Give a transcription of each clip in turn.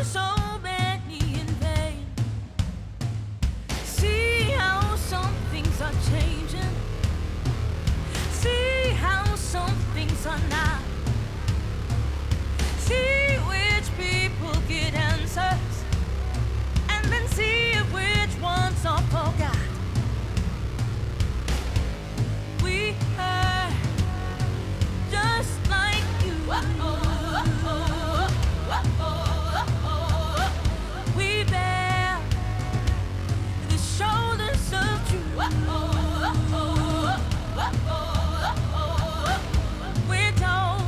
so many in vain. See how some things are changing. See how some things are not. See which people get answers, and then see which ones are forgot. We are just like you. We bear the shoulders of truth. We're told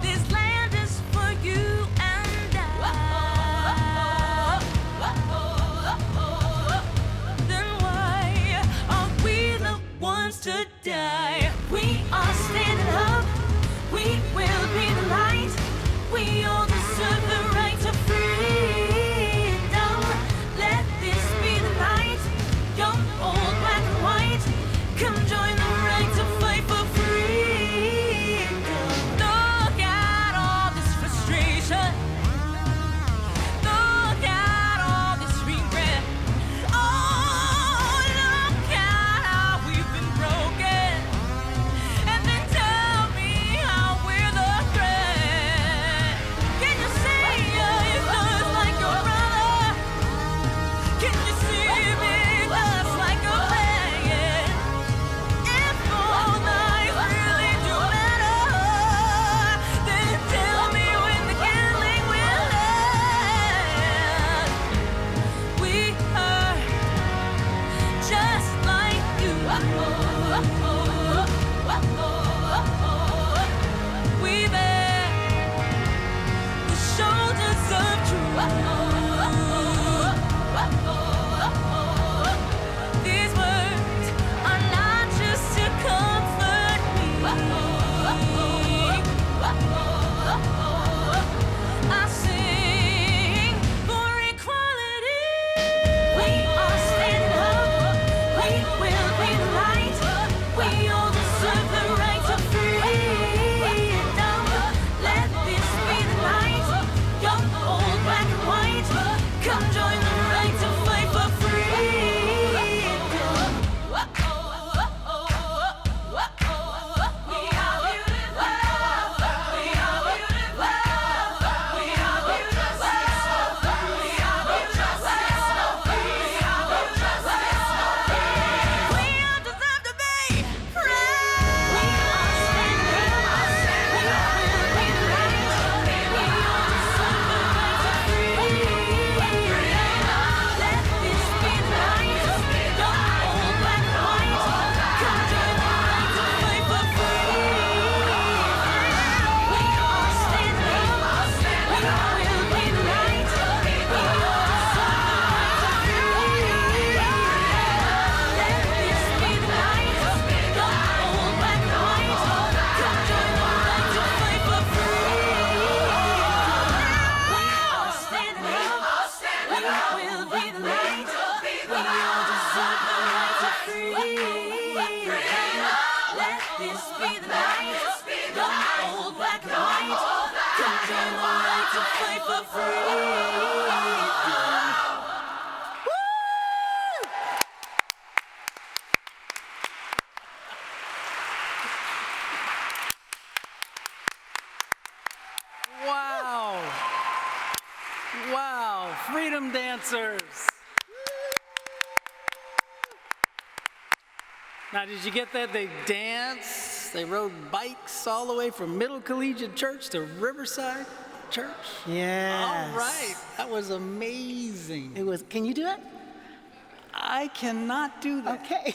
this land is for you and I. Then why are we the ones to die? We are standing up. We will be the light. We all deserve the right to freedom. Let this be the night. Young, old, black and white, come join the right to fight for freedom. Look at all this frustration. Look at all this regret. Oh, look at how we've been broken. And then tell me how we're the threat. Can you see us just like your brother? Can you see me just like a man? If all lies really do matter, then tell me when the killing will end. We are just like you. We bear the shoulders of truth. These words are not just to comfort me. I sing for equality. We are standing up. We will be the light. We all deserve the right to freedom. Let this be the night. Young, old, black and white, come join the right to fight for freedom. We are beautiful. We are beautiful. We are beautiful. We are we all deserve to be free. We are standing up. We will be the light. We all deserve the right to freedom. Let this be the night. Young, old, black and white, come join the right to fight for freedom. We are standing up. We will be the light. We all deserve the right to freedom. Let this be the night. Young, old, black and white, come join the right to fight for freedom. We are standing up. We will be the light. We all deserve the right to freedom. Let this be the night. Young, old, black and white, come join the right to fight for freedom. Wow. Wow. Freedom dancers. Now, did you get that? They danced. They rode bikes all the way from Middle Collegiate Church to Riverside Church. Yes. All right. That was amazing. It was. Can you do it? I cannot do that. Okay.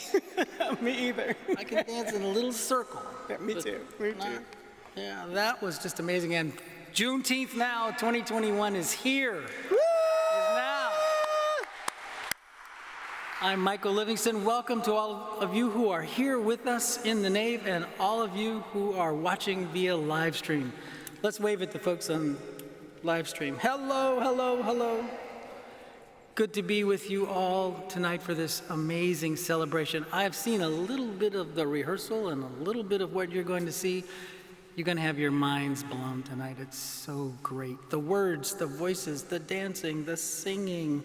Me either. I can dance in a little circle. Yeah, me but too. Me not- too. Yeah, that was just amazing. And Juneteenth Now 2021 is here. Woo! Is now. I'm Michael Livingston. Welcome to all of you who are here with us in the nave and all of you who are watching via live stream. Let's wave at the folks on live stream. Hello, hello, hello. Good to be with you all tonight for this amazing celebration. I've seen a little bit of the rehearsal and a little bit of what you're going to see. You're going to have your minds blown tonight. It's so great. The words, the voices, the dancing, the singing,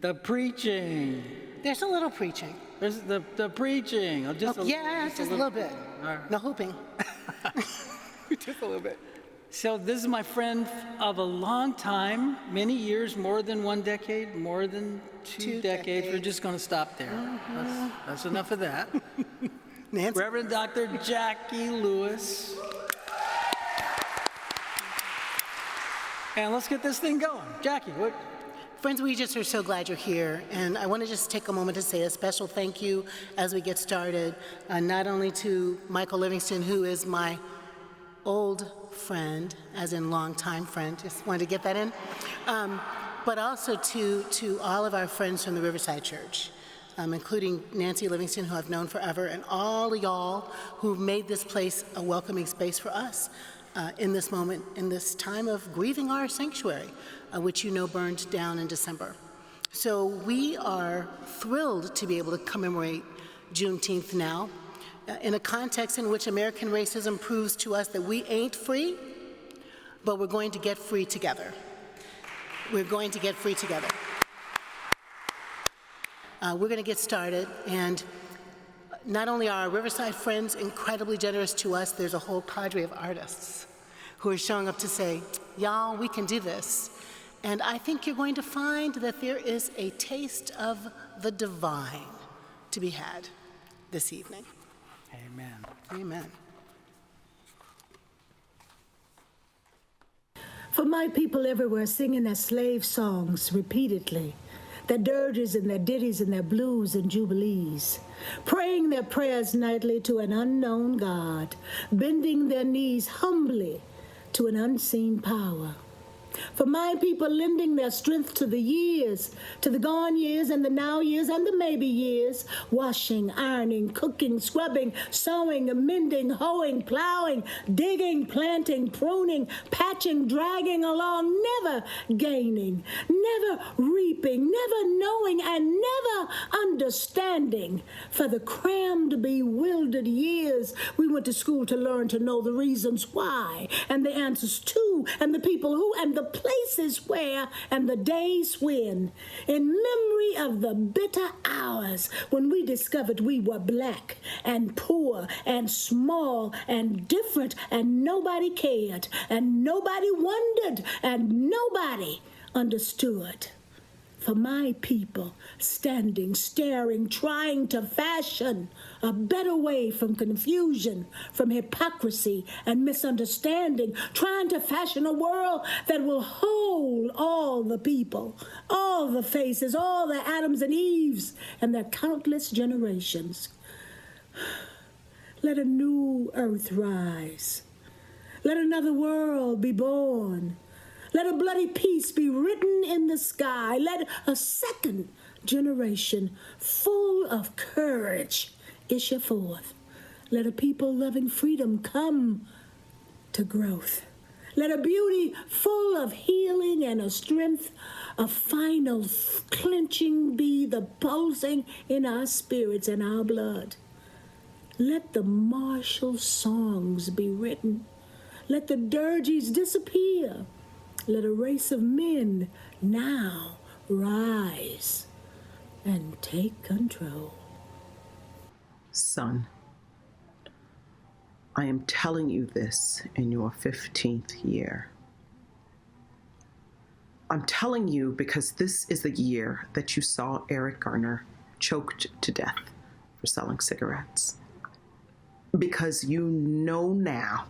the preaching. There's a little preaching. There's the preaching. Just Just a little bit. All right. No hooping. Just a little bit. So this is my friend of a long time, many years, more than 1 decade, more than two decades. We're just going to stop there. That's enough of that. Nancy. Reverend Dr. Jackie Lewis. And let's get this thing going. Jackie, what? Friends, we just are so glad you're here, and I want to just take a moment to say a special thank you as we get started, not only to Michael Livingston, who is my old friend, as in longtime friend, just wanted to get that in, but also to all of our friends from the Riverside Church, including Nancy Livingston, who I've known forever, and all of y'all who've made this place a welcoming space for us in this moment, in this time of grieving our sanctuary, which you know burned down in December. So we are thrilled to be able to commemorate Juneteenth Now in a context in which American racism proves to us that we ain't free, but we're going to get free together. We're going to get free together. We're going to get started, and not only are our Riverside friends incredibly generous to us, there's a whole cadre of artists who are showing up to say, y'all, we can do this. And I think you're going to find that there is a taste of the divine to be had this evening. Amen. Amen. For my people everywhere singing their slave songs repeatedly, their dirges and their ditties and their blues and jubilees, praying their prayers nightly to an unknown God, bending their knees humbly to an unseen power. For my people lending their strength to the years, to the gone years and the now years and the maybe years, washing, ironing, cooking, scrubbing, sewing, mending, hoeing, plowing, digging, planting, pruning, patching, dragging along, never gaining, never reaping, never knowing, and never understanding. For the crammed, bewildered years we went to school to learn to know the reasons why, and the answers to, and the people who, and the places where, and the days when, in memory of the bitter hours when we discovered we were black and poor and small and different, and nobody cared, and nobody wondered, and nobody understood. For my people, standing, staring, trying to fashion a better way from confusion, from hypocrisy and misunderstanding, trying to fashion a world that will hold all the people, all the faces, all the Adams and Eves, and their countless generations. Let a new earth rise. Let another world be born. Let a bloody peace be written in the sky. Let a second generation full of courage issue forth. Let a people loving freedom come to growth. Let a beauty full of healing and a strength of final clenching be the pulsing in our spirits and our blood. Let the martial songs be written. Let the dirges disappear. Let a race of men now rise and take control. Son, I am telling you this in your 15th year. I'm telling you because this is the year that you saw Eric Garner choked to death for selling cigarettes. Because you know now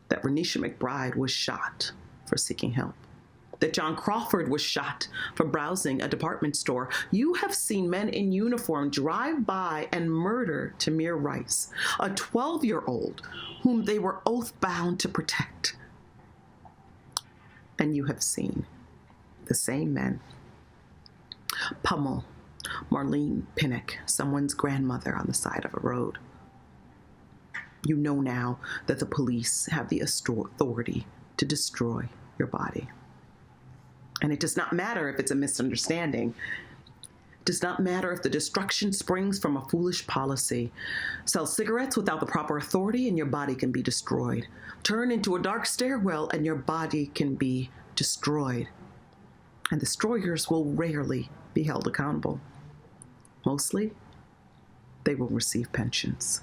that Renisha McBride was shot for seeking help, that John Crawford was shot for browsing a department store. You have seen men in uniform drive by and murder Tamir Rice, a 12-year-old whom they were oath-bound to protect. And you have seen the same men pummel Marlene Pinnock, someone's grandmother, on the side of a road. You know now that the police have the authority to destroy your body. And it does not matter if it's a misunderstanding. Does not matter if the destruction springs from a foolish policy. Sell cigarettes without the proper authority and your body can be destroyed. Turn into a dark stairwell and your body can be destroyed. And destroyers will rarely be held accountable. Mostly, they will receive pensions.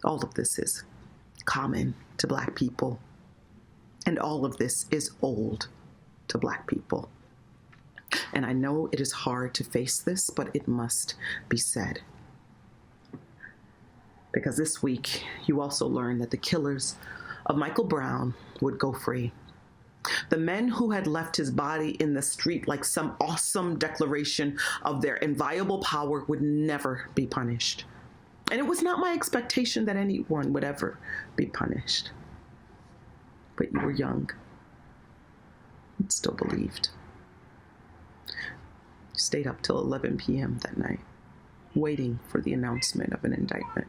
All of this is common to Black people. And all of this is old to Black people. And I know it is hard to face this, but it must be said. Because this week, you also learned that the killers of Michael Brown would go free. The men who had left his body in the street like some awesome declaration of their inviolable power would never be punished. And it was not my expectation that anyone would ever be punished. But you were young and still believed. You stayed up till 11 p.m. that night, waiting for the announcement of an indictment.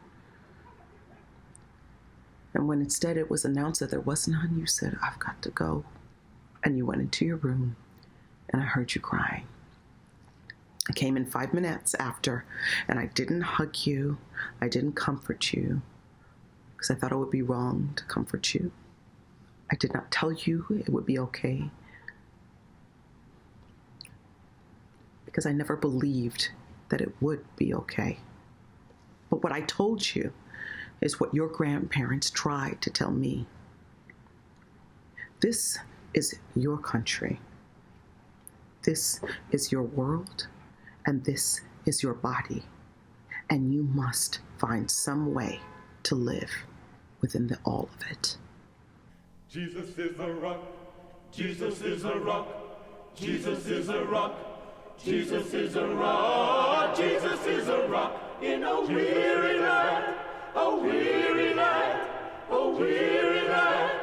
And when instead it was announced that there was none, you said, "I've got to go." And you went into your room, and I heard you crying. I came in 5 minutes after, and I didn't hug you. I didn't comfort you, because I thought it would be wrong to comfort you. I did not tell you it would be okay, because I never believed that it would be okay. But what I told you is what your grandparents tried to tell me. This is your country. This is your world, and this is your body. And you must find some way to live within all of it. Jesus is a rock. Jesus is a rock. Jesus is a rock. Jesus is a rock. Jesus is a rock in a weary land. A weary land. A weary land.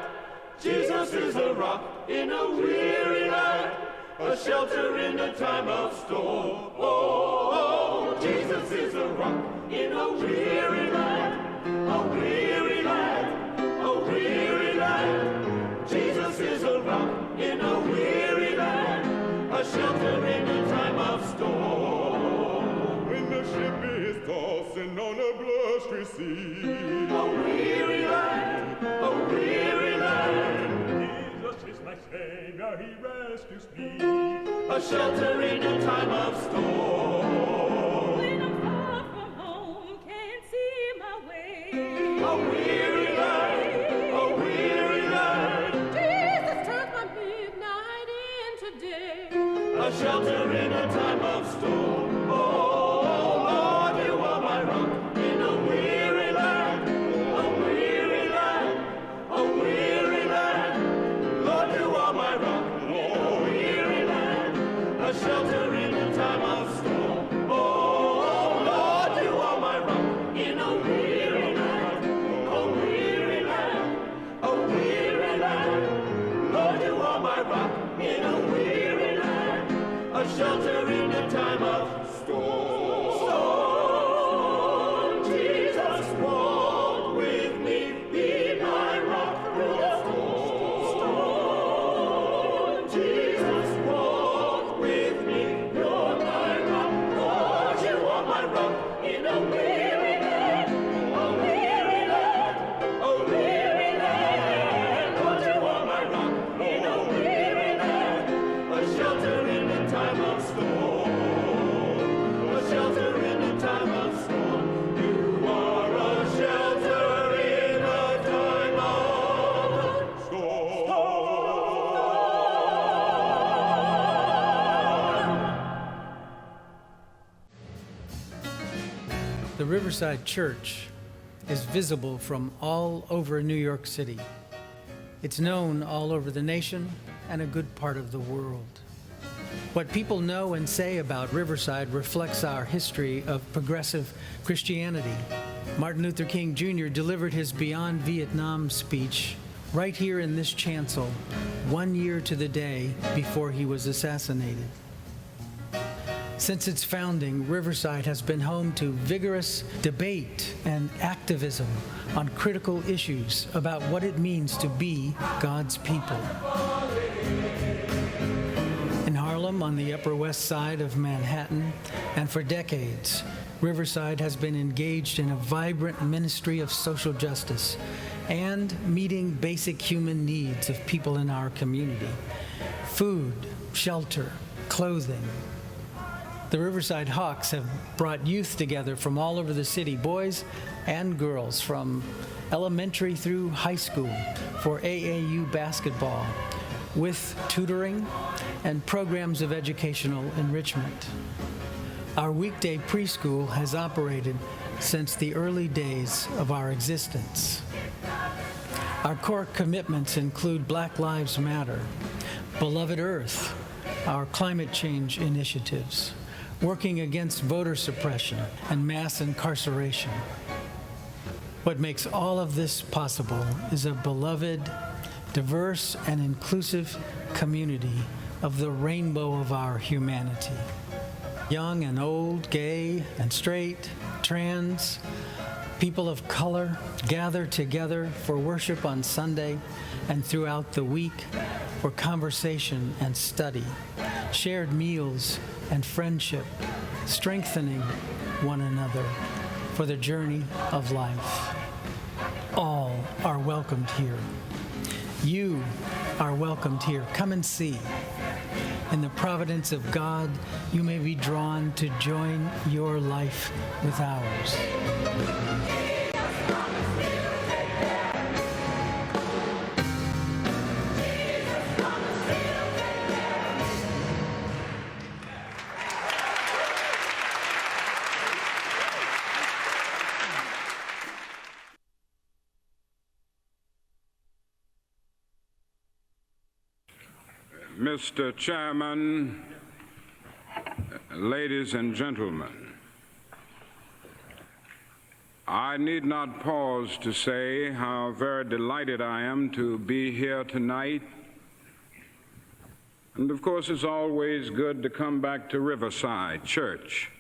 Jesus is a rock in a weary land, a shelter in a time of storm. Oh, Jesus is a rock in a weary land, a weary land, a weary land. Jesus is a rock in a weary land, a shelter in a time of storm. When the ship is tossing on a blustery sea, a weary land, a weary land. Jesus is my Savior, He rescues me, a shelter in a time of storm. When I'm far from home, can't see my way. A weary land, a weary land. Jesus turns my midnight into day. A shelter in a time of storm. Oh, Lord, you are my rock in a weary land, a weary land, a weary land. Lord, you are my rock in a weary land, a shelter in a time of storm. Oh, Lord, you are my rock in a weary land, a weary land, a weary land. Lord, you are my rock in a weary land, a shelter in a time of storm. Storm, Jesus, walk with me, be my rock through the storm. Storm, Jesus, walk with me, you're my rock. Lord, you are my rock in a weary land, a weary land, a weary land. Lord, you are my rock in a weary land, a shelter in a time of storm, a shelter in a time of storm. You are a shelter in a time of storm. The Riverside Church is visible from all over New York City. It's known all over the nation and a good part of the world. What people know and say about Riverside reflects our history of progressive Christianity. Martin Luther King Jr. delivered his Beyond Vietnam speech right here in this chancel 1 year to the day before he was assassinated. Since its founding, Riverside has been home to vigorous debate and activism on critical issues about what it means to be God's people. In Harlem, Harlem on the Upper West Side of Manhattan, and for decades, Riverside has been engaged in a vibrant ministry of social justice and meeting basic human needs of people in our community: food, shelter, clothing. The Riverside Hawks have brought youth together from all over the city, boys and girls, from elementary through high school, for AAU basketball, with tutoring and programs of educational enrichment. Our weekday preschool has operated since the early days of our existence. Our core commitments include Black Lives Matter, Beloved Earth, our climate change initiatives, working against voter suppression and mass incarceration. What makes all of this possible is a beloved, diverse, and inclusive community of the rainbow of our humanity. Young and old, gay and straight, trans, people of color gather together for worship on Sunday and throughout the week for conversation and study, shared meals and friendship, strengthening one another for the journey of life. All are welcomed here. You are welcomed here. Come and see. In the providence of God, you may be drawn to join your life with ours. Mr. Chairman, ladies and gentlemen, I need not pause to say how very delighted I am to be here tonight. And of course, it's always good to come back to Riverside Church.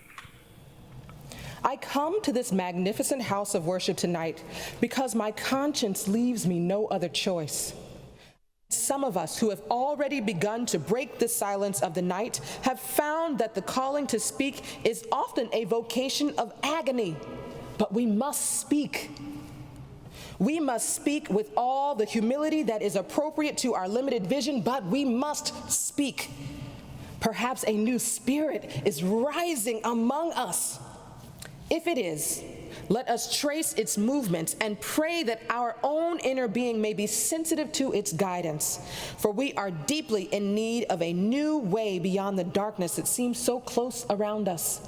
I come to this magnificent house of worship tonight because my conscience leaves me no other choice. Some of us who have already begun to break the silence of the night have found that the calling to speak is often a vocation of agony, but we must speak. We must speak with all the humility that is appropriate to our limited vision, but we must speak. Perhaps a new spirit is rising among us. If it is, let us trace its movements and pray that our own inner being may be sensitive to its guidance, for we are deeply in need of a new way beyond the darkness that seems so close around us.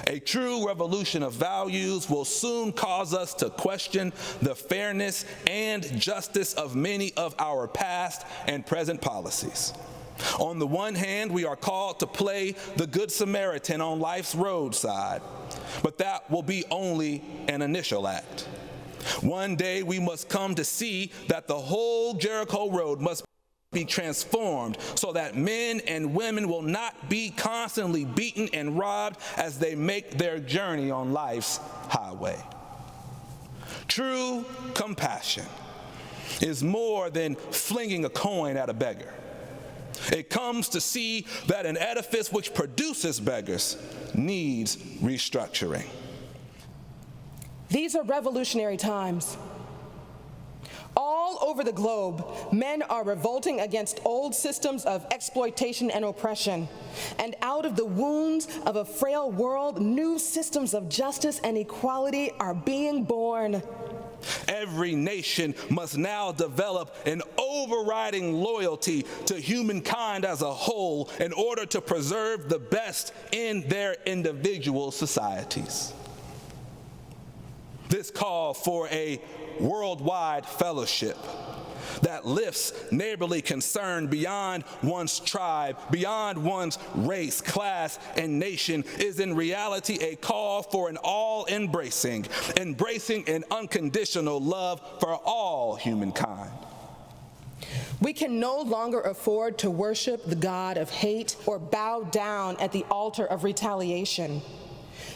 A true revolution of values will soon cause us to question the fairness and justice of many of our past and present policies. On the one hand, we are called to play the Good Samaritan on life's roadside, but that will be only an initial act. One day we must come to see that the whole Jericho Road must be transformed so that men and women will not be constantly beaten and robbed as they make their journey on life's highway. True compassion is more than flinging a coin at a beggar. It comes to see that an edifice which produces beggars needs restructuring. These are revolutionary times. All over the globe, men are revolting against old systems of exploitation and oppression. And out of the wounds of a frail world, new systems of justice and equality are being born. Every nation must now develop an overriding loyalty to humankind as a whole in order to preserve the best in their individual societies. This call for a worldwide fellowship that lifts neighborly concern beyond one's tribe, beyond one's race, class, and nation is in reality a call for an all-embracing, embracing an unconditional love for all humankind. We can no longer afford to worship the God of hate or bow down at the altar of retaliation.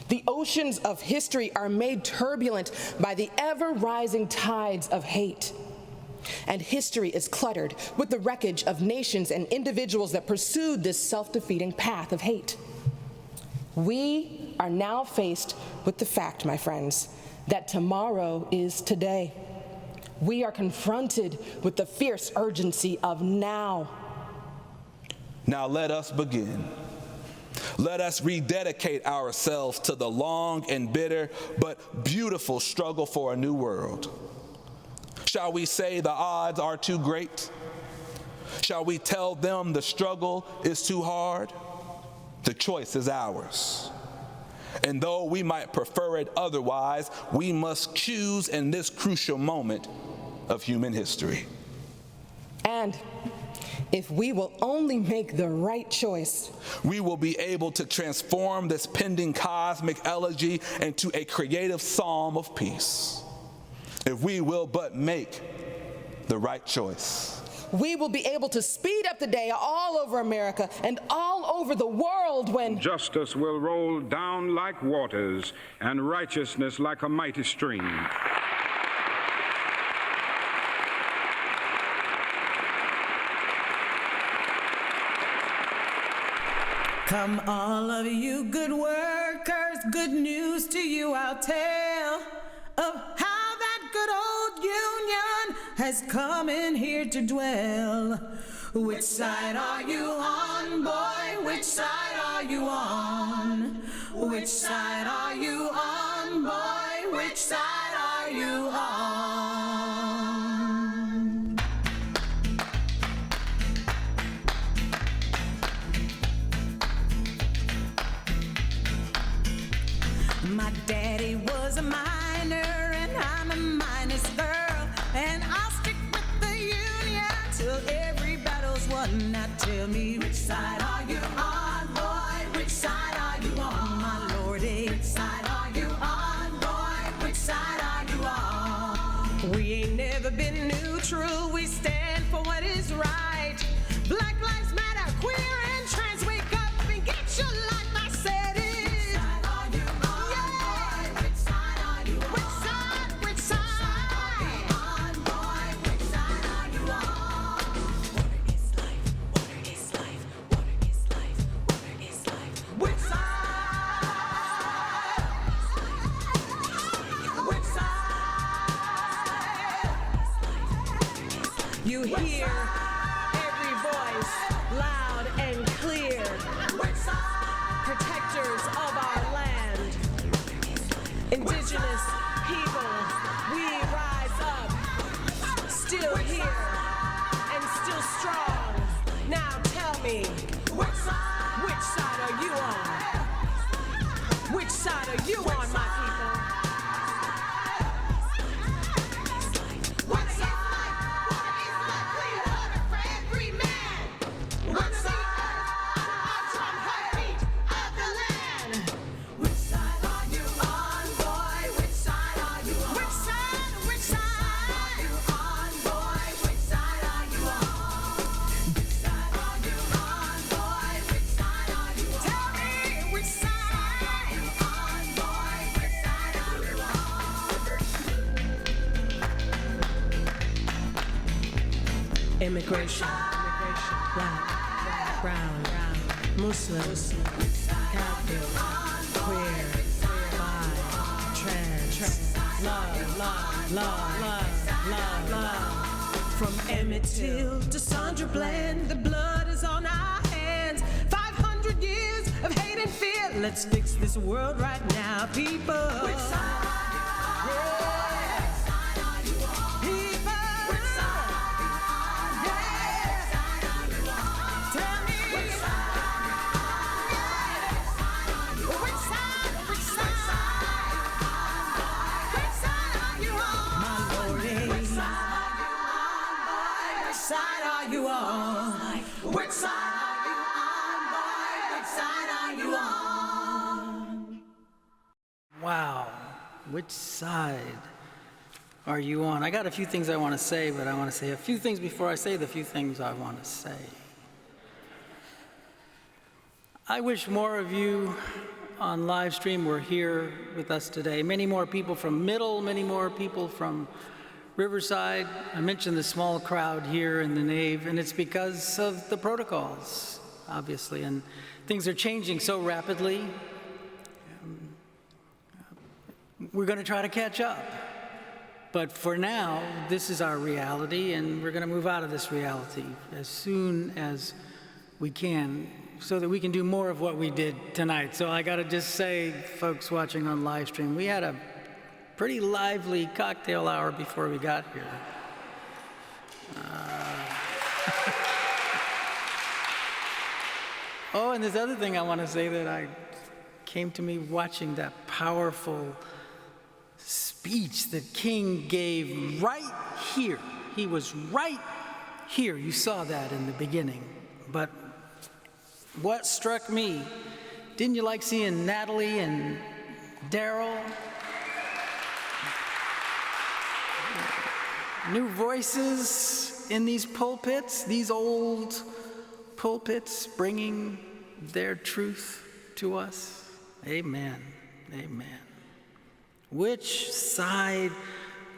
The oceans of history are made turbulent by the ever-rising tides of hate. and history is cluttered with the wreckage of nations and individuals that pursued this self-defeating path of hate. We are now faced with the fact, my friends, that tomorrow is today. We are confronted with the fierce urgency of now. Now let us begin. Let us rededicate ourselves to the long and bitter but beautiful struggle for a new world. Shall we say the odds are too great? Shall we tell them the struggle is too hard? The choice is ours. And though we might prefer it otherwise, we must choose in this crucial moment of human history. And if we will only make the right choice, we will be able to transform this pending cosmic elegy into a creative psalm of peace. If we will but make the right choice, we will be able to speed up the day all over America and all over the world when Justice will roll down like waters and righteousness like a mighty stream. Come all of you good workers, good news to you I'll tell of how that good old Union has come in here to dwell. Which side are you on, boy? Which side are you on? Which side are you on, boy? Which side are you on? My daddy was a miner and I'm a miner's girl, and I'll stick with the Union till every battle's won. Now tell me, which side are you on, boy? Which side are you on, my lordy? Which side are you on, boy? Which side are you on? We ain't never been neutral, we stand for what is right. Black lives matter, queer and trans, wake up and get your life. I said it. You hear every voice loud and clear. Protectors of our land, indigenous people, we rise up, still here and still strong. Now tell me, which side are you on? Which side are you on, my people? Immigration, black, brown, Muslim, Catholic, queer, bi, trans, love. From Emmett Till to Sandra Bland, the blood is on our hands. 500 years of hate and fear. Let's fix this world right now, people. Which side? Which side are you on, boy? Which side are you on? Wow, which side are you on? I got a few things I want to say, but I want to say a few things before I say the few things I want to say. I wish more of you on live stream were here with us today. Many more people from Middle, many more people from Riverside, I mentioned the small crowd here in the nave, and it's because of the protocols, obviously, and things are changing so rapidly. We're going to try to catch up. But for now, this is our reality, and we're going to move out of this reality as soon as we can so that we can do more of what we did tonight. So I got to just say, folks watching on live stream, we had a pretty lively cocktail hour before we got here. Oh, and this other thing I want to say that came to me watching that powerful speech that King gave right here. He was right here. You saw that in the beginning. But what struck me, didn't you like seeing Natalie and Daryl? New voices in these pulpits, these old pulpits bringing their truth to us. Amen. Amen. Which side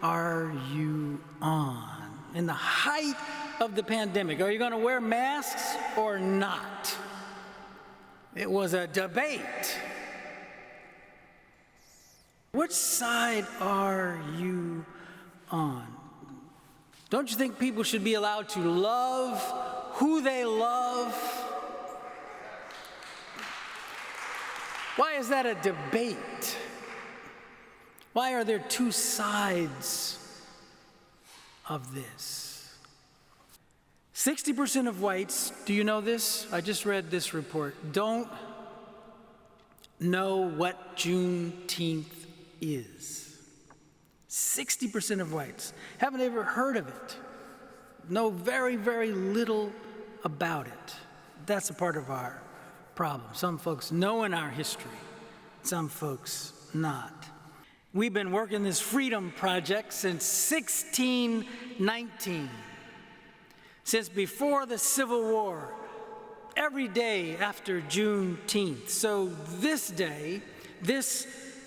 are you on? In the height of the pandemic, are you going to wear masks or not? It was a debate. Which side are you on? Don't you think people should be allowed to love who they love? Why is that a debate? Why are there two sides of this? 60% of whites, do you know this? I just read this report, don't know what Juneteenth is. 60% of whites haven't ever heard of it, know very, very little about it. That's a part of our problem. Some folks know in our history, some folks not. We've been working this freedom project since 1619, since before the Civil War, every day after Juneteenth. So this day, this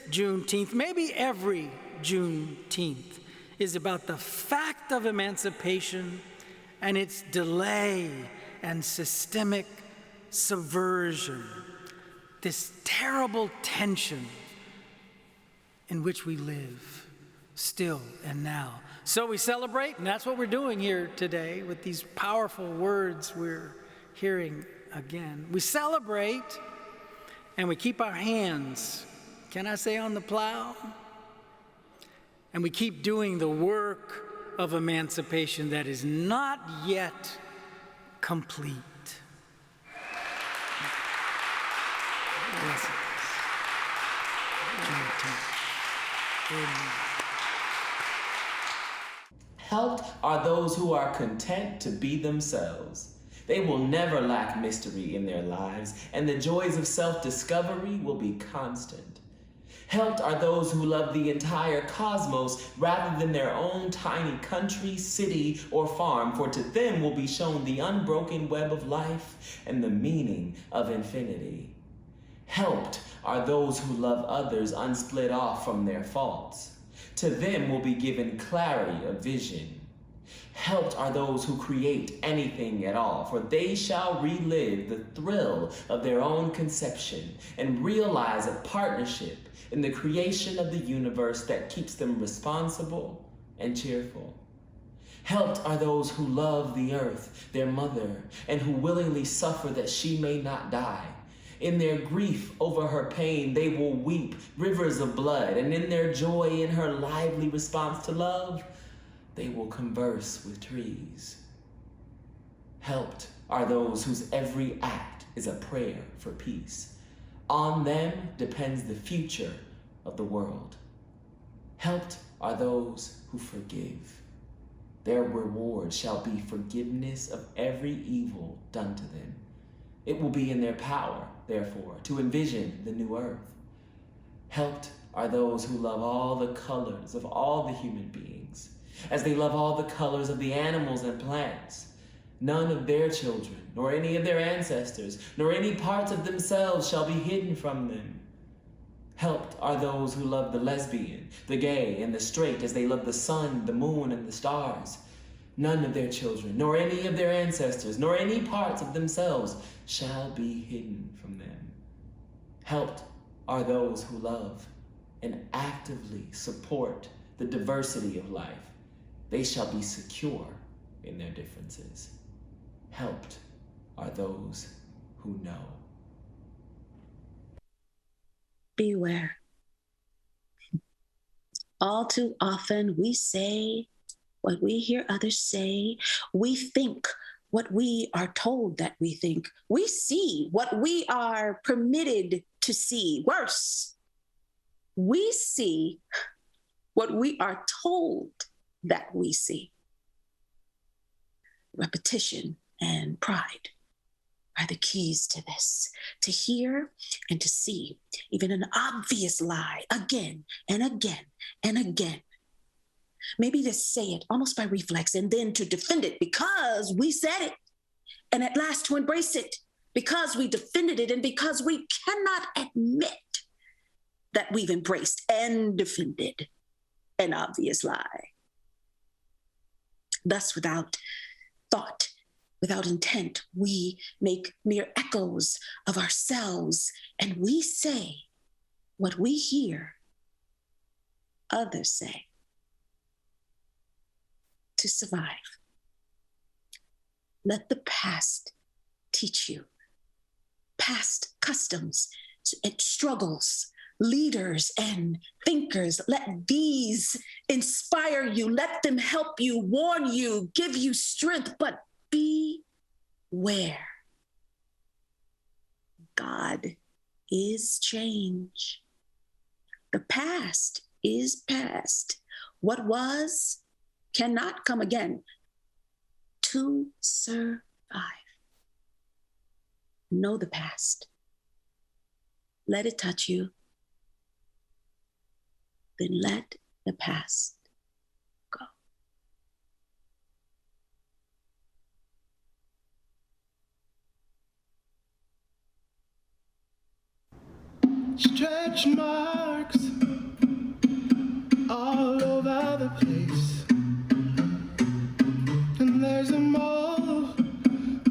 Juneteenth, maybe every Juneteenth, is about the fact of emancipation and its delay and systemic subversion, this terrible tension in which we live still and now. So we celebrate, and that's what we're doing here today with these powerful words we're hearing again. We celebrate and we keep our hands, can I say, on the plow? And we keep doing the work of emancipation that is not yet complete. Yes, Helped are those who are content to be themselves. They will never lack mystery in their lives, and the joys of self-discovery will be constant. Helped are those who love the entire cosmos rather than their own tiny country, city, or farm, for to them will be shown the unbroken web of life and the meaning of infinity. Helped are those who love others unsplit off from their faults. To them will be given clarity of vision. Helped are those who create anything at all, for they shall relive the thrill of their own conception and realize a partnership in the creation of the universe that keeps them responsible and cheerful. Helped are those who love the earth, their mother, and who willingly suffer that she may not die. In their grief over her pain, they will weep rivers of blood, and in their joy in her lively response to love, they will converse with trees. Helped are those whose every act is a prayer for peace. On them depends the future of the world. Helped are those who forgive. Their reward shall be forgiveness of every evil done to them. It will be in their power, therefore, to envision the new earth. Helped are those who love all the colors of all the human beings, as they love all the colors of the animals and plants. None of their children, nor any of their ancestors, nor any parts of themselves shall be hidden from them. Helped are those who love the lesbian, the gay, and the straight as they love the sun, the moon, and the stars. None of their children, nor any of their ancestors, nor any parts of themselves shall be hidden from them. Helped are those who love and actively support the diversity of life. They shall be secure in their differences. Helped are those who know. Beware. All too often we say what we hear others say. We think what we are told that we think. We see what we are permitted to see. Worse, we see what we are told that we see. Repetition and pride are the keys to this, to hear and to see even an obvious lie again and again and again. Maybe to say it almost by reflex and then to defend it because we said it, and at last to embrace it because we defended it and because we cannot admit that we've embraced and defended an obvious lie. Thus, without thought, without intent, we make mere echoes of ourselves, and we say what we hear others say. To survive, let the past teach you. Past customs and struggles, leaders and thinkers, let these inspire you. Let them help you, warn you, give you strength, but beware. God is change. The past is past. What was cannot come again. To survive, know the past. Let it touch you. Then let the past go. Stretch marks all over the place. And there's a mole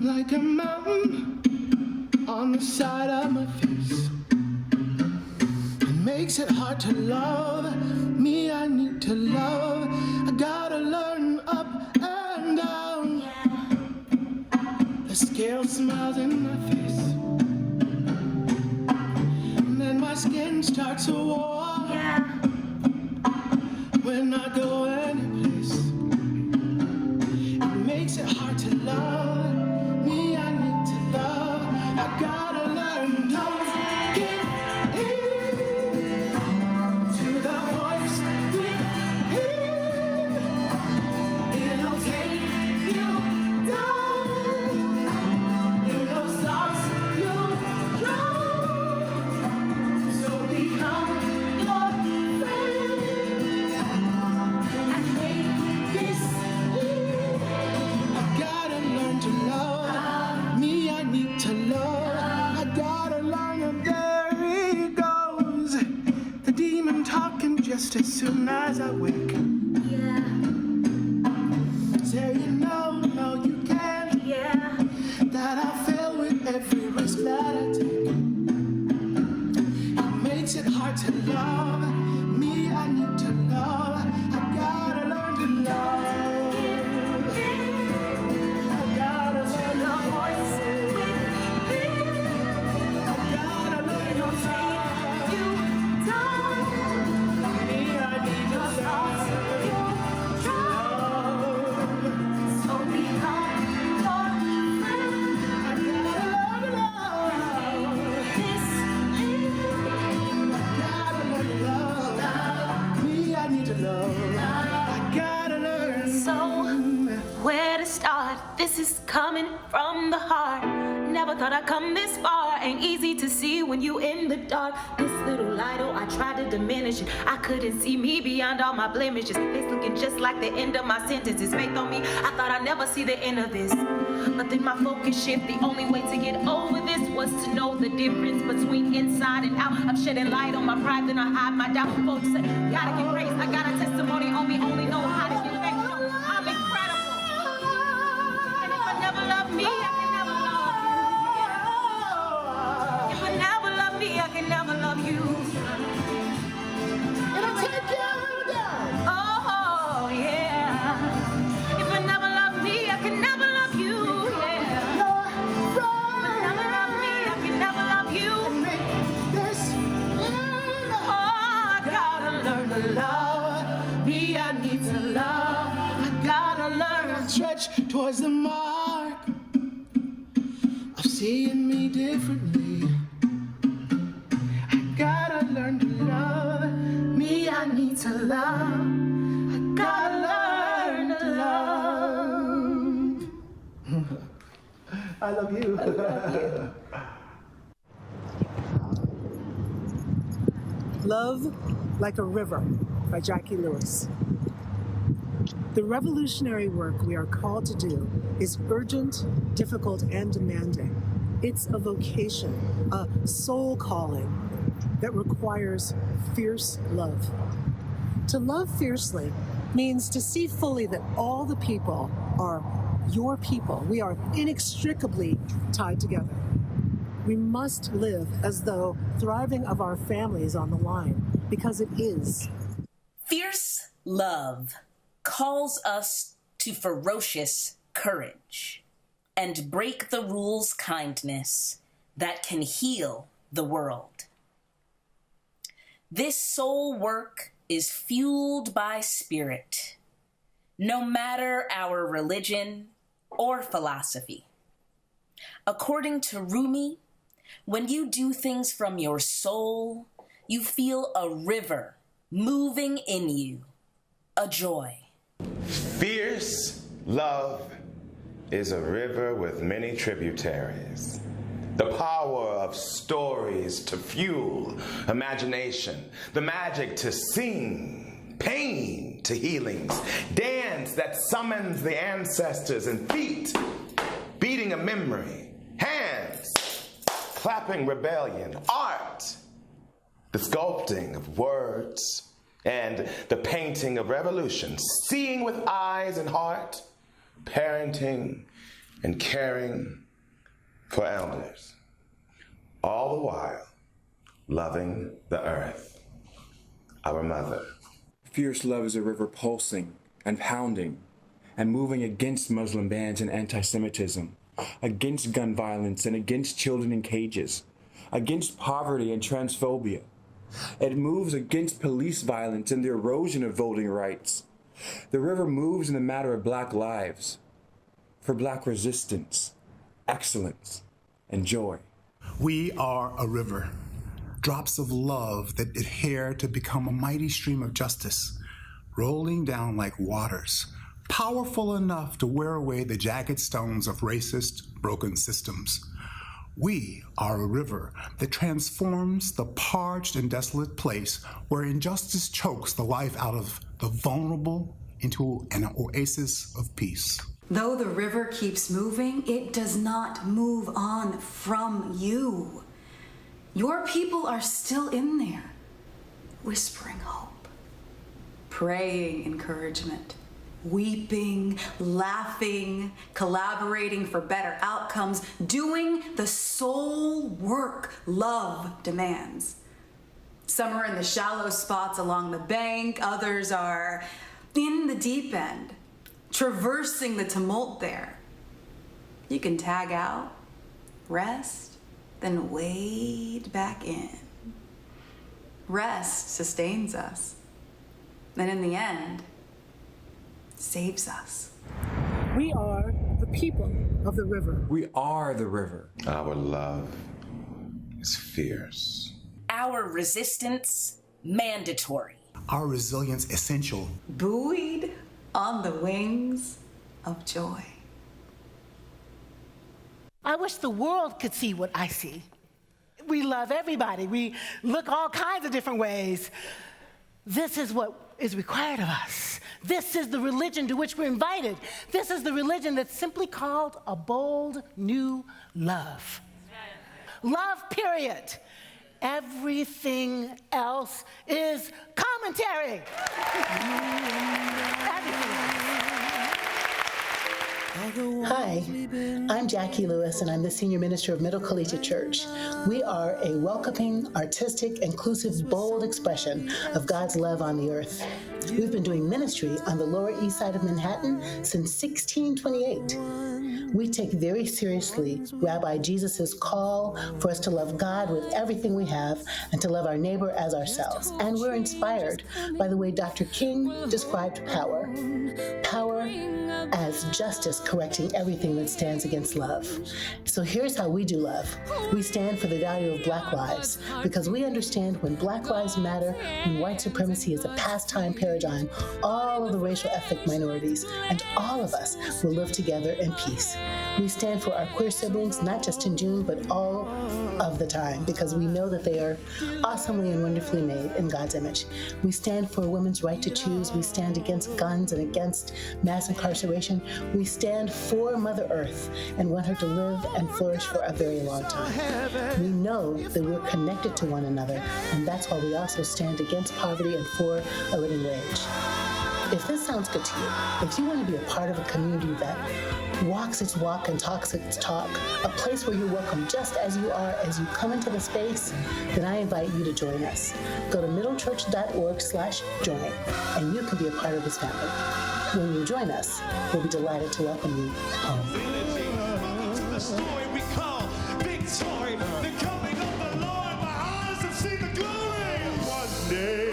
like a mountain on the side of my face. It makes it hard to love me. I need to love. I gotta learn up and down. The scale smiles in my face. And then my skin starts to warm. When I go anyplace. Makes it hard to love me. I need to love. I gotta learn. Don't give in to the voice within. It'll take you down. In those thoughts you'll drown. So become your friend and make this live. I gotta learn to love me. I need to love. I gotta learn, and there he goes. The demon talking just as soon as I wake. Saying no, no, you can't. That I fail with every risk that I take. It makes it hard to love me. I need to love. I gotta learn to love. Where to start? This is coming from the heart. Never thought I'd come this far ain't easy to see when you in the dark. This little light, oh, I tried to diminish it. I couldn't see me beyond all my blemishes. It's looking just like the end of my sentences. Faith on me, I thought I'd never see the end of this. But then my focus shift. The only way to get over this was to know the difference between inside and out. I'm shedding light on my pride, then I hide my doubt. Folks say, gotta get grace. I got a testimony on me, only know how to get back. So I'm incredible. And if I never love me, I can never love you. If I never love me, I can never love you. It'll take you down. Oh, yeah. If I never love me, I can never love you. Yeah. If I never love me, I can never love you. Oh, I gotta learn to love me. I need to love. I gotta learn. Stretch towards the mark of seeing me differently. I gotta learn to love me. I need to love. I gotta learn to love. I love you. I love you. Love Like a River by Jackie Lewis. The revolutionary work we are called to do is urgent, difficult, and demanding. It's a vocation, a soul calling that requires fierce love. To love fiercely means to see fully that all the people are your people. We are inextricably tied together. We must live as though thriving of our family is on the line, because it is. Fierce love calls us to ferocious courage and break the rules kindness that can heal the world. This soul work is fueled by spirit, no matter our religion or philosophy. According to Rumi, when you do things from your soul, you feel a river moving in you, a joy. Fierce love is a river with many tributaries. The power of stories to fuel imagination, the magic to sing, pain to healings, dance that summons the ancestors, and feet beating a memory, hands clapping rebellion, art, the sculpting of words, and the painting of revolution, seeing with eyes and heart, parenting and caring for elders, all the while loving the earth, our mother. Fierce love is a river pulsing and pounding and moving against Muslim bans and anti-Semitism, against gun violence and against children in cages, against poverty and transphobia. It moves against police violence and the erosion of voting rights. The river moves in the matter of Black lives, for Black resistance, excellence, and joy. We are a river, drops of love that adhere to become a mighty stream of justice, rolling down like waters, powerful enough to wear away the jagged stones of racist, broken systems. We are a river that transforms the parched and desolate place where injustice chokes the life out of the vulnerable into an oasis of peace. Though the river keeps moving, it does not move on from you. Your people are still in there, whispering hope, praying encouragement, weeping, laughing, collaborating for better outcomes, doing the soul work love demands. Some are in the shallow spots along the bank, others are in the deep end, traversing the tumult there. You can tag out, rest, then wade back in. Rest sustains us, and in the end, saves us. We are the people of the river. We are the river. Our love is fierce. Our resistance, mandatory. Our resilience, essential. Buoyed on the wings of joy. I wish the world could see what I see. We love everybody. We look all kinds of different ways. This is what is required of us. This is the religion to which we're invited. This is the religion that's simply called a bold new love. Love, period. Everything else is commentary. Hi, I'm Jackie Lewis, and I'm the Senior Minister of Middle Collegiate Church. We are a welcoming, artistic, inclusive, bold expression of God's love on the earth. We've been doing ministry on the Lower East Side of Manhattan since 1628. We take very seriously Rabbi Jesus' call for us to love God with everything we have and to love our neighbor as ourselves. And we're inspired by the way Dr. King described power. Power as justice correcting everything that stands against love. So here's how we do love. We stand for the value of Black lives because we understand when Black lives matter, when white supremacy is a pastime paradigm, all of the racial ethnic minorities and all of us will live together in peace. We stand for our queer siblings, not just in June, but all of the time, because we know that they are awesomely and wonderfully made in God's image. We stand for women's right to choose. We stand against guns and against mass incarceration. We stand for Mother Earth and want her to live and flourish for a very long time. We know that we're connected to one another, and that's why we also stand against poverty and for a living wage. If this sounds good to you, if you want to be a part of a community that walks its walk and talks its talk, a place where you're welcome just as you are as you come into the space, then I invite you to join us. Go to middlechurch.org/join, and you can be a part of this family. When you join us, we'll be delighted to welcome you home. The story we call victory, the coming of the Lord. My eyes have seen the glory. One day,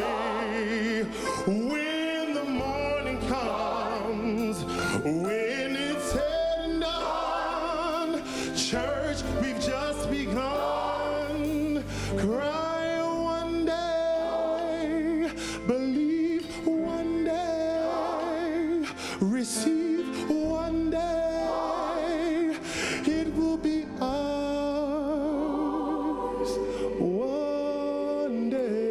when the morning comes, when it's heading on, church, we've just begun. Cry one day, believe one day, receive one day, it will be ours one day.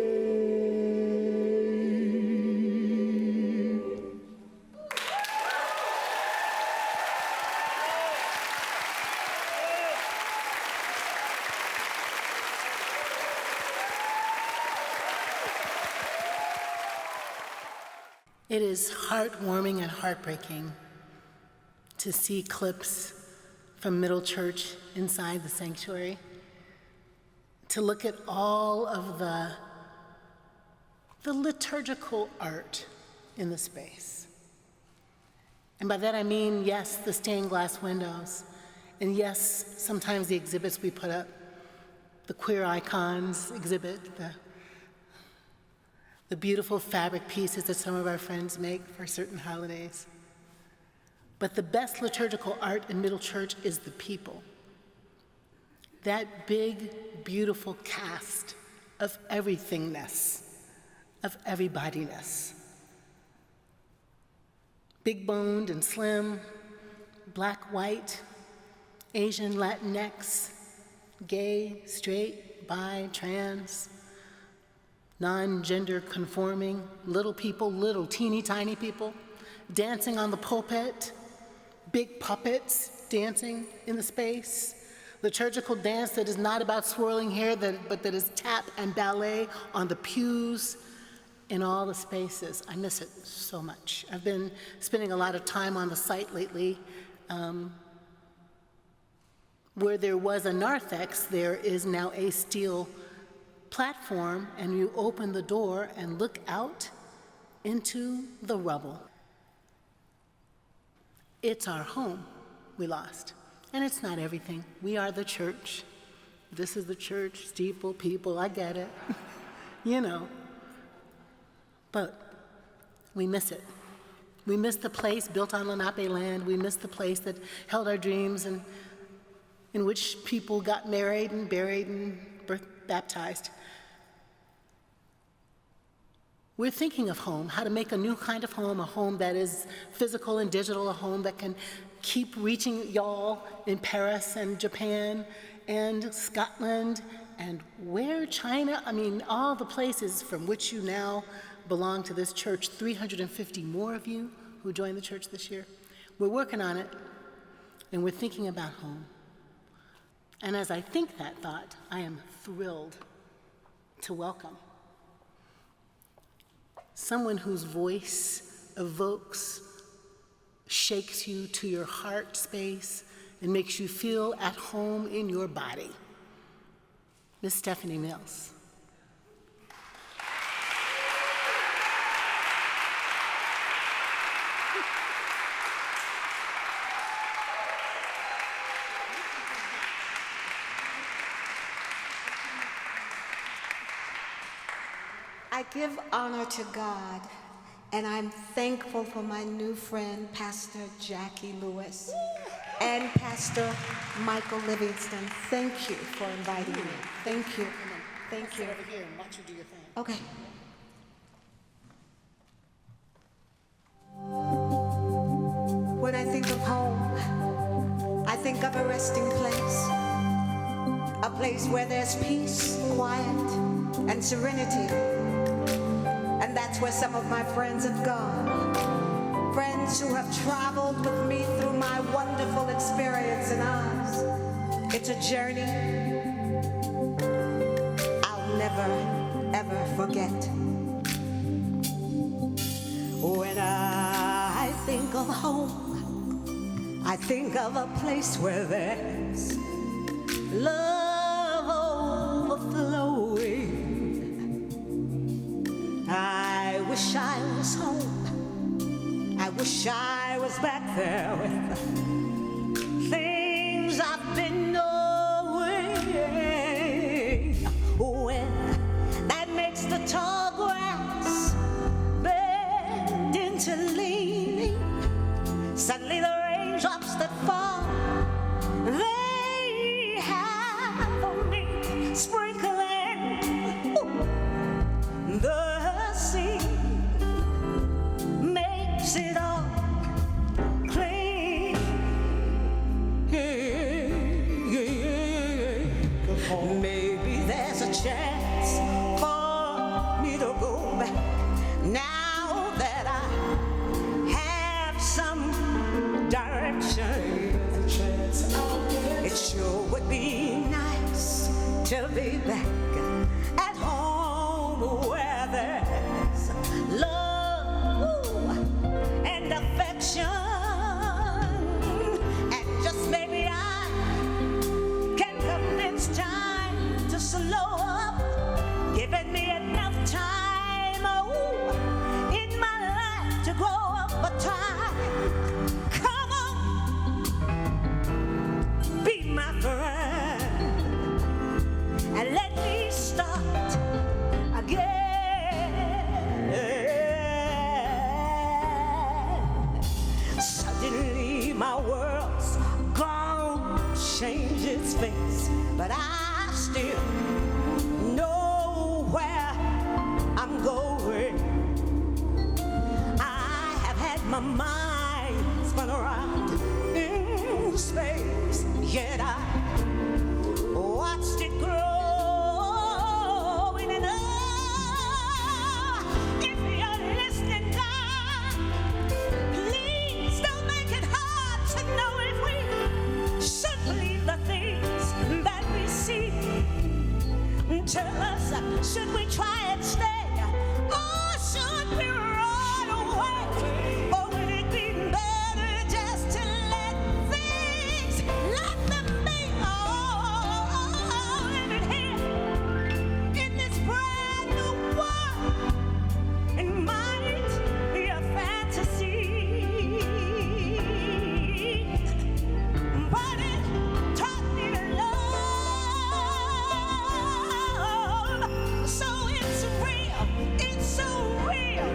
It is heartwarming and heartbreaking to see clips from Middle Church inside the sanctuary, to look at all of the liturgical art in the space. And by that I mean, yes, the stained glass windows, and yes, sometimes the exhibits we put up, the queer icons exhibit, the beautiful fabric pieces that some of our friends make for certain holidays. But the best liturgical art in Middle Church is the people. That big, beautiful cast of everythingness, of everybodyness. Big-boned and slim, black, white, Asian, Latinx, gay, straight, bi, trans, non-gender conforming, little people, little teeny tiny people, dancing on the pulpit, big puppets dancing in the space, liturgical dance that is not about swirling hair, but that is tap and ballet on the pews in all the spaces. I miss it so much. I've been spending a lot of time on the site lately. Where there was a narthex, there is now a steel platform, and you open the door and look out into the rubble. It's our home we lost, and it's not everything. We are the church. This is the church, steeple, people, I get it, you know. But we miss it. We miss the place built on Lenape land. We miss the place that held our dreams and in which people got married and buried and baptized. We're thinking of home, how to make a new kind of home, a home that is physical and digital, a home that can keep reaching y'all in Paris and Japan and Scotland and where China, all the places from which you now belong to this church, 350 more of you who joined the church this year. We're working on it, and we're thinking about home. And as I think that thought, I am thrilled to welcome someone whose voice evokes, shakes you to your heart space, and makes you feel at home in your body. Miss Stephanie Mills. I give honor to God, and I'm thankful for my new friend, Pastor Jackie Lewis, and Pastor Michael Livingston. Thank you for inviting me. Thank you. Thank you. Sit over here and watch you do your thing. Okay. When I think of home, I think of a resting place, a place where there's peace, quiet, and serenity. And that's where some of my friends have gone. Friends who have traveled with me through my wonderful experience in Oz. It's a journey I'll never, ever forget. When I think of home, I think of a place where there's love overflowing. I wish I was home. I wish I was back there with things I've been knowing. When that makes the tall grass bend into leaning, suddenly the raindrops that fall, they have on me sprinkling the sea, makes it all clean. Maybe there's a chance for me to go back now that I have some direction. It sure would be nice to be back at home where there's love and affection. And just maybe I can convince time to slow up, giving me enough time in my life to grow up a time. Come on, be my friend, and let me start again. Suddenly my world's gone, change its face, but I still know where I'm going. I have had my mind spun around in space, yet I watched it grow. And if you're listening, God, please don't make it hard to know if we should believe the things that we see. Tell us, should we try and stay, or should we run away? Or would it be better just to let them be? Oh, living here in this brand new world, it might be a fantasy, but it taught me to love. So it's real, it's so real.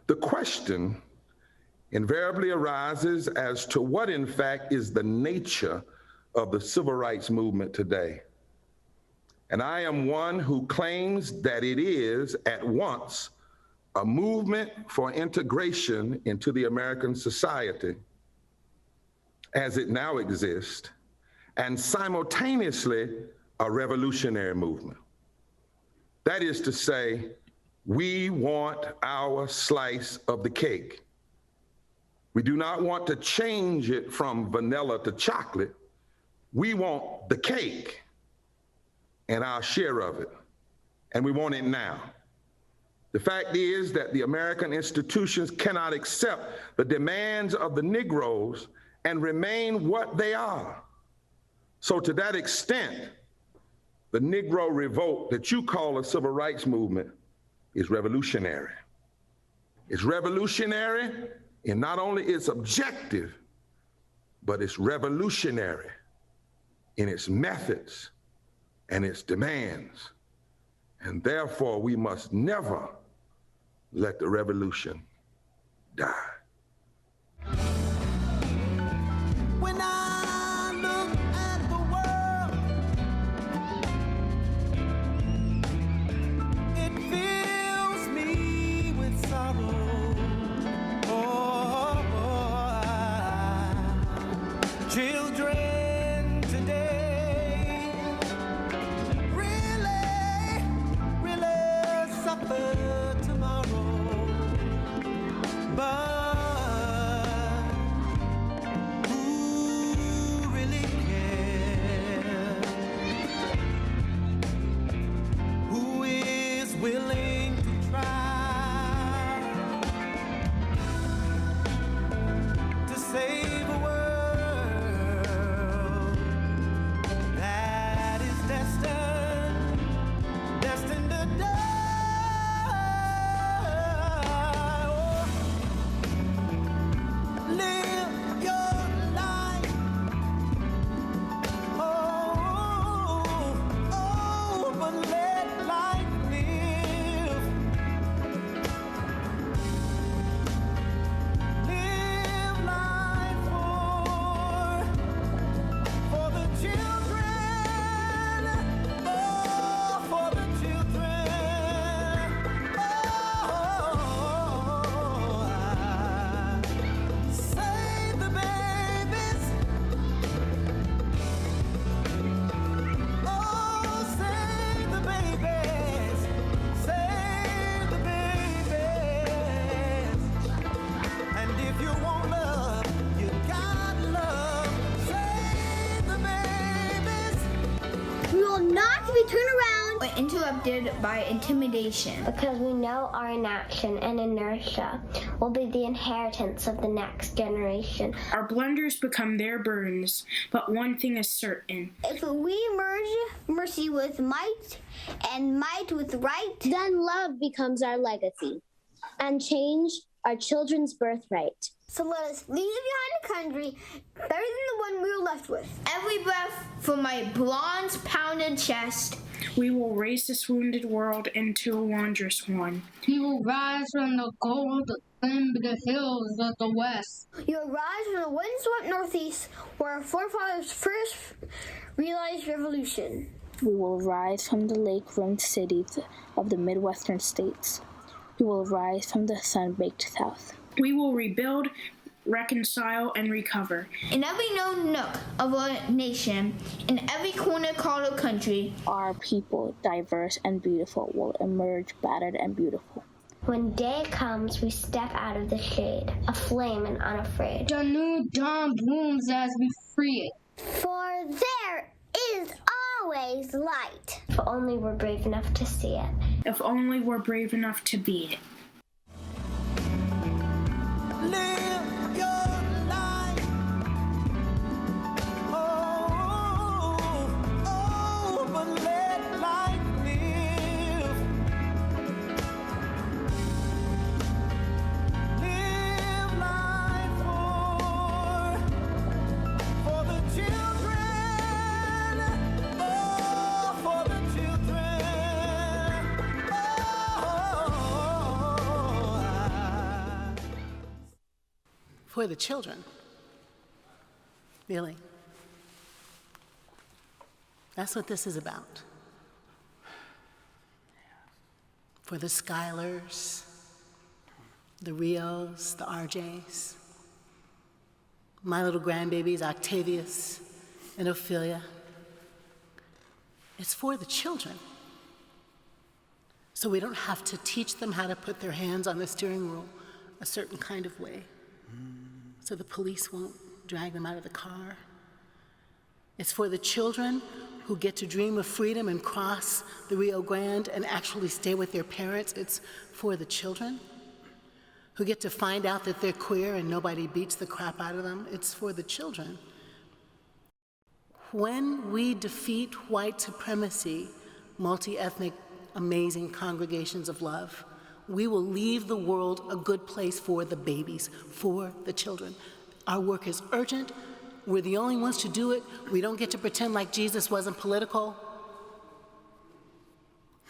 The question invariably arises as to what, in fact, is the nature of the civil rights movement today. And I am one who claims that it is at once a movement for integration into the American society as it now exists, and simultaneously a revolutionary movement. That is to say, we want our slice of the cake. We do not want to change it from vanilla to chocolate. We want the cake and our share of it, and we want it now. The fact is that the American institutions cannot accept the demands of the Negroes and remain what they are. So to that extent, the Negro revolt that you call a civil rights movement is revolutionary. It's revolutionary in not only its objective, but it's revolutionary in its methods and its demands. And therefore, we must never let the revolution die. When I look at the world, it fills me with sorrow. Children today really suffer tomorrow. But who really cares? Who is willing to try to save a world that is destined to die? Live your life. But let life live. Live life for the children. For the children. Save the babies. Save the babies. Save the babies. And if you want love, you got love. Save the babies. We will not be turned around or interrupted by intimidation. Because we know our inaction and inertia will be the inheritance of the next generation. Our blunders become their burdens, but one thing is certain. If we merge mercy with might and might with right, then love becomes our legacy and change our children's birthright. So let us leave behind a country better than the one we were left with. Every breath from my bronze pounded chest. We will raise this wounded world into a wondrous one. You will rise from the cold, the hills of the west. You will rise from the windswept northeast, where our forefathers first realized revolution. We will rise from the lake-rimmed cities of the Midwestern states. We will rise from the sun-baked south. We will rebuild, reconcile, and recover. In every known nook of our nation, in every corner called a country, our people, diverse and beautiful, will emerge battered and beautiful. When day comes, we step out of the shade, aflame and unafraid. The new dawn blooms as we free it. For there is always light. If only we're brave enough to see it. If only we're brave enough to be it. Live your life. But let life live. Live life for the children. For the children. For the children. Really. That's what this is about. For the Skylers, the Rios, the RJs, my little grandbabies, Octavius and Ophelia. It's for the children. So we don't have to teach them how to put their hands on the steering wheel a certain kind of way, so the police won't drag them out of the car. It's for the children who get to dream of freedom and cross the Rio Grande and actually stay with their parents. It's for the children who get to find out that they're queer and nobody beats the crap out of them. It's for the children. When we defeat white supremacy, multi-ethnic, amazing congregations of love, we will leave the world a good place for the babies, for the children. Our work is urgent. We're the only ones to do it. We don't get to pretend like Jesus wasn't political.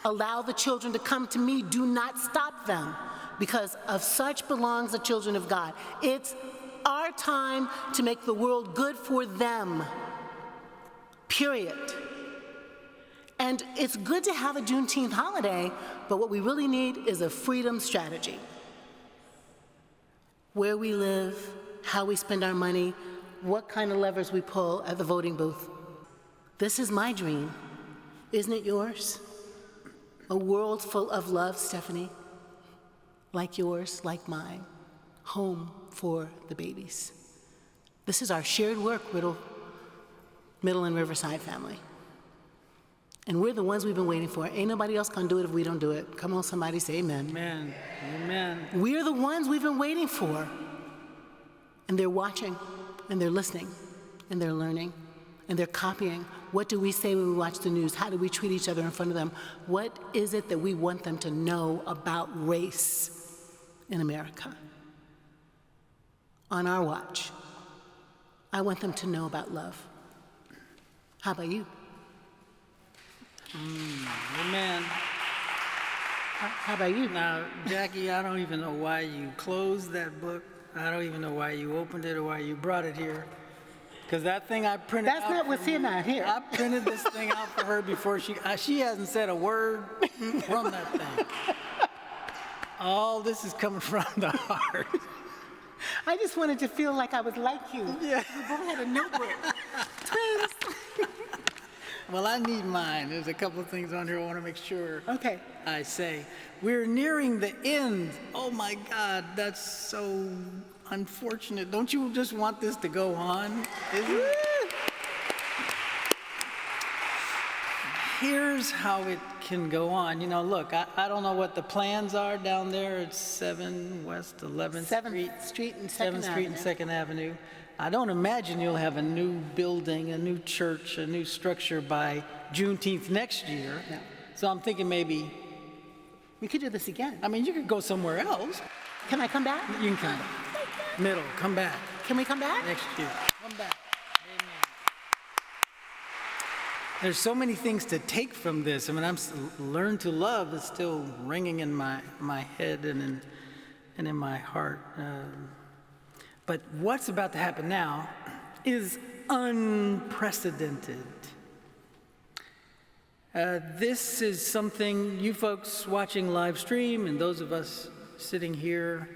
Allow the children to come to me. Do not stop them, because of such belongs the children of God. It's our time to make the world good for them, period. And it's good to have a Juneteenth holiday, but what we really need is a freedom strategy. Where we live, how we spend our money, what kind of levers we pull at the voting booth. This is my dream. Isn't it yours? A world full of love, Stephanie. Like yours, like mine. Home for the babies. This is our shared work, Middle and Riverside family. And we're the ones we've been waiting for. Ain't nobody else gonna do it if we don't do it. Come on, somebody say amen. Amen. Amen. We're the ones we've been waiting for. And they're watching, and they're listening, and they're learning, and they're copying. What do we say when we watch the news? How do we treat each other in front of them? What is it that we want them to know about race in America? On our watch, I want them to know about love. How about you? Amen. How about you? Now, Jackie, I don't even know why you closed that book. I don't even know why you opened it or why you brought it here. Because that thing I printed That's not what's in out here. I printed this thing out for her before she hasn't said a word from that thing. All this is coming from the heart. I just wanted to feel like I was like you. Yeah. We both had a notebook. Twins. Well, I need mine. There's a couple of things on here I want to make sure Okay. I say. We're nearing the end. Oh my God, that's so unfortunate. Don't you just want this to go on? Here's how it can go on. You know, look, I don't know what the plans are down there at 7 West 11th Street. 7th Street and 2nd 7th Street and 2nd Avenue. I don't imagine you'll have a new building, a new church, a new structure by Juneteenth next year. No. So I'm thinking maybe We could do this again. I mean, you could go somewhere else. Can I come back? You can come back. Middle, come back. Can we come back? Next year. Come back. Amen. There's so many things to take from this. I mean, learn to love is still ringing in my head and in my heart. But what's about to happen now is unprecedented. This is something you folks watching live stream and those of us sitting here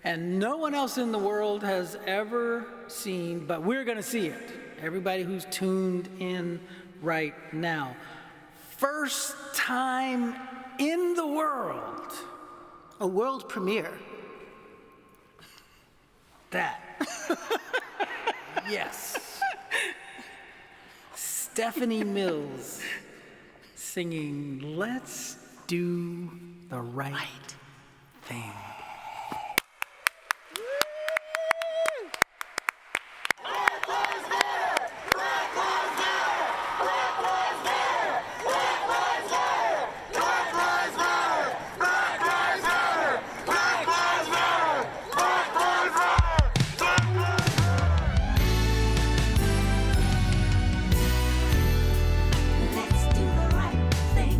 and no one else in the world has ever seen, but we're going to see it. Everybody who's tuned in right now. First time in the world. A world premiere. That. Yes. Stephanie Mills singing Let's Do the Right Thing. Let's do the right thing.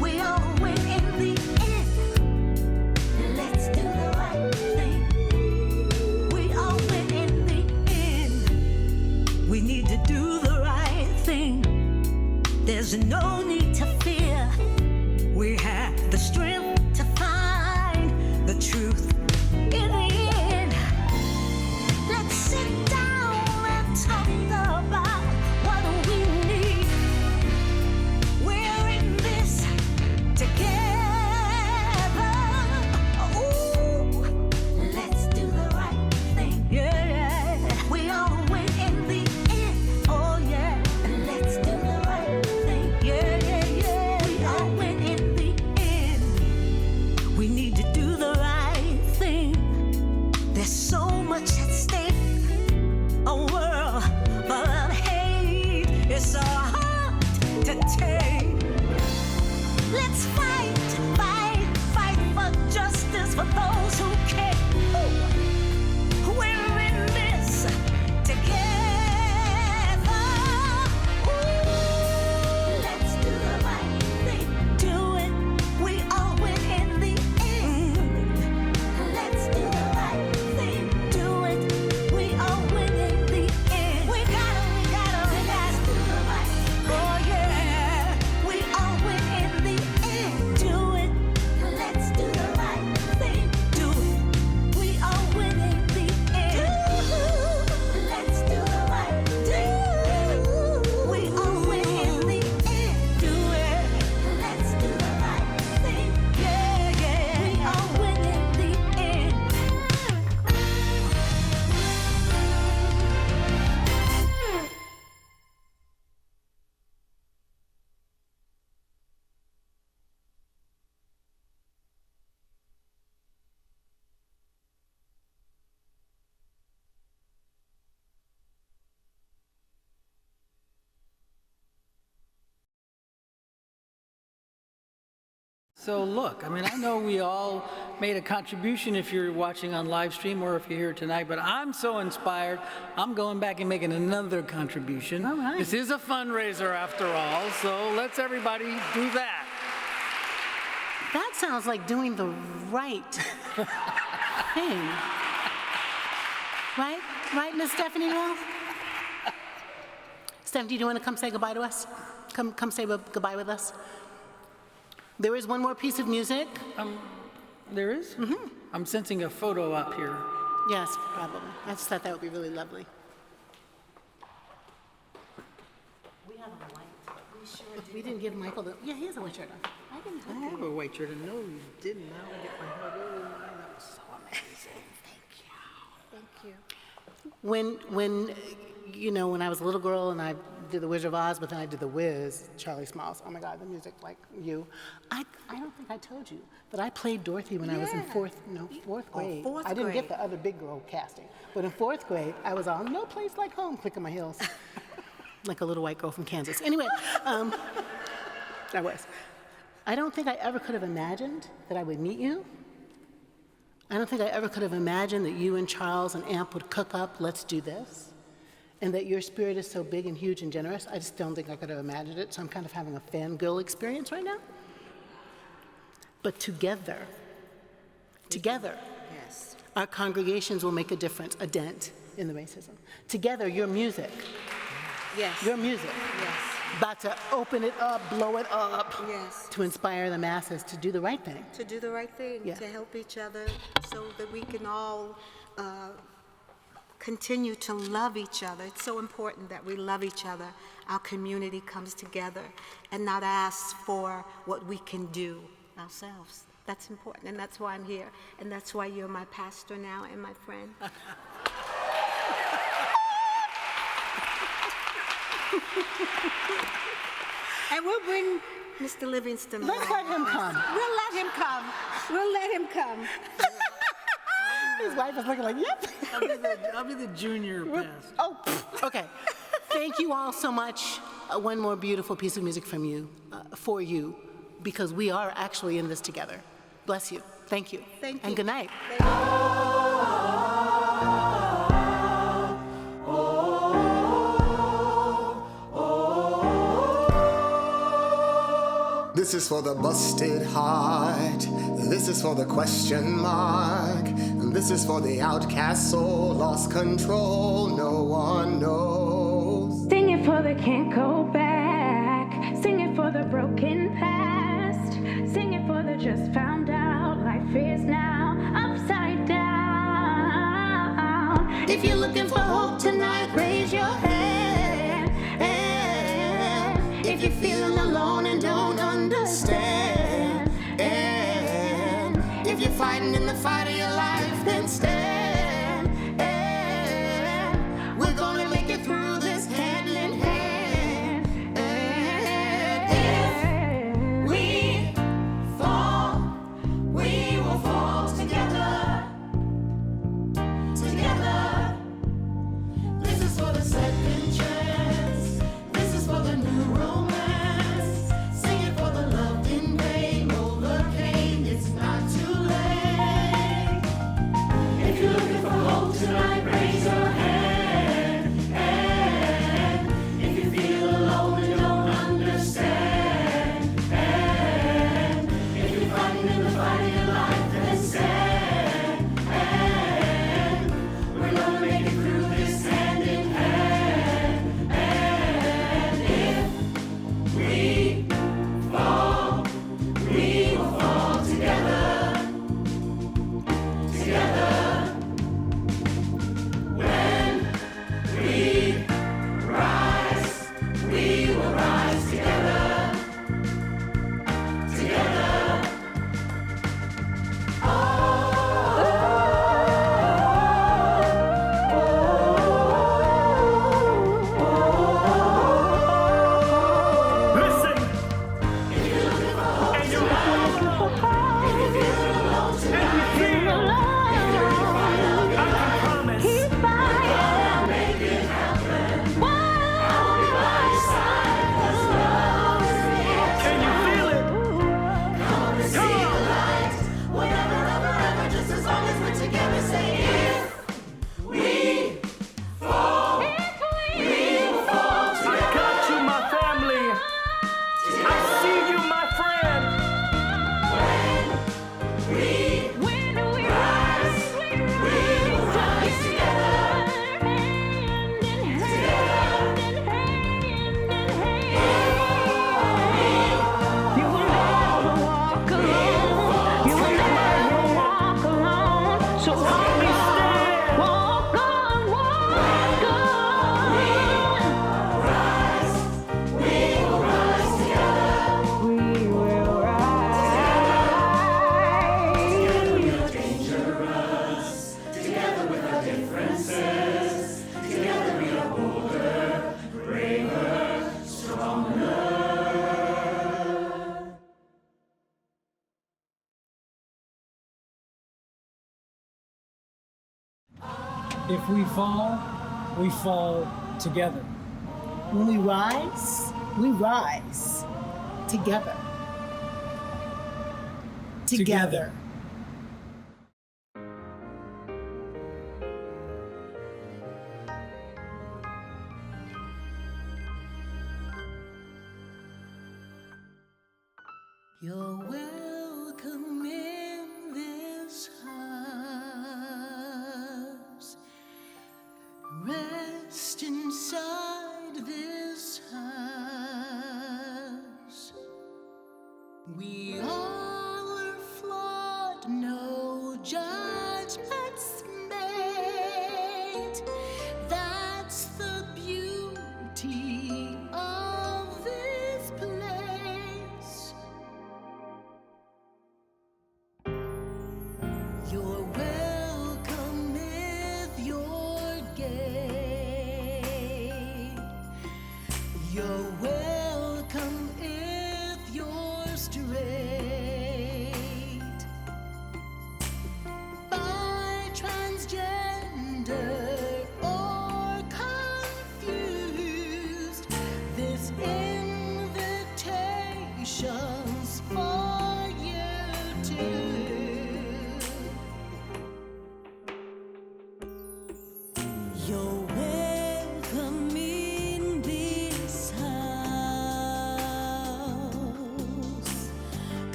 We all win in the end. So look, I mean, I know we all made a contribution if you're watching on live stream or if you're here tonight, but I'm so inspired, I'm going back and making another contribution. All right. This is a fundraiser after all, so let's everybody do that. That sounds like doing the right thing. Right? Right, Miss Stephanie Wells? Stephanie, do you want to come say goodbye to us? Come say goodbye with us. There is one more piece of music. There is? Mm-hmm. I'm sensing a photo up here. Yes, probably. I just thought that would be really lovely. We have a white. We sure did. We didn't give Michael the. Yeah, he has a white shirt on. I have a white shirt, and no, you didn't. Now I get my heart. Oh, that was so amazing. Thank you. When when I was a little girl and I did The Wizard of Oz, but then I did The Wiz, Charlie Smiles. Oh my God, the music like you. I don't think I told you, but I played Dorothy when I was in fourth grade. Fourth I didn't grade. get the other big girl casting, but in fourth grade, I was on No Place Like Home, clicking my heels, like a little white girl from Kansas. Anyway, I was. I don't think I ever could have imagined that I would meet you. I don't think I ever could have imagined that you and Charles and Amp would cook up Let's Do This, and that your spirit is so big and huge and generous. I just don't think I could have imagined it, so I'm kind of having a fangirl experience right now. But together, Yes. our congregations will make a difference, a dent in the racism. Together, your music, Yes. your music, Yes. about to open it up, blow it up, Yes. to inspire the masses to do the right thing. To do the right thing, Yeah. to help each other so that we can all continue to love each other. It's so important that we love each other. Our community comes together and not ask for what we can do ourselves. That's important, and that's why I'm here, and that's why you're my pastor now and my friend. And we'll bring Mr. Livingston Let's along. let him come. We'll let him come. We'll let him come. His wife is looking like, yep. I'll be the junior pastor. Oh, okay. Thank you all so much. One more beautiful piece of music from you, for you, because we are actually in this together. Bless you. Thank you. Thank you. And good night. This is for the busted heart. This is for the question mark. And this is for the outcast soul lost control. No one knows. Sing it for the can't go back. Sing it for the broken past. Sing it for the just found out. Life is now upside down. If you're looking for hope tonight, raise your hand. And if you're feeling alone and don't understand, and if you're fighting in the fight of your life, then stand. And we're gonna make it through this hand in hand. And if we fall, we will fall together. Together. This is for the second chance. This is for the new romance. Sing it for the loved in vain overcame. It's not too late. If you If we fall together. When we rise together. Together. You're welcome in this house. Rest inside this house. We all are flawed, no judgments made. That's the beauty of this place. You're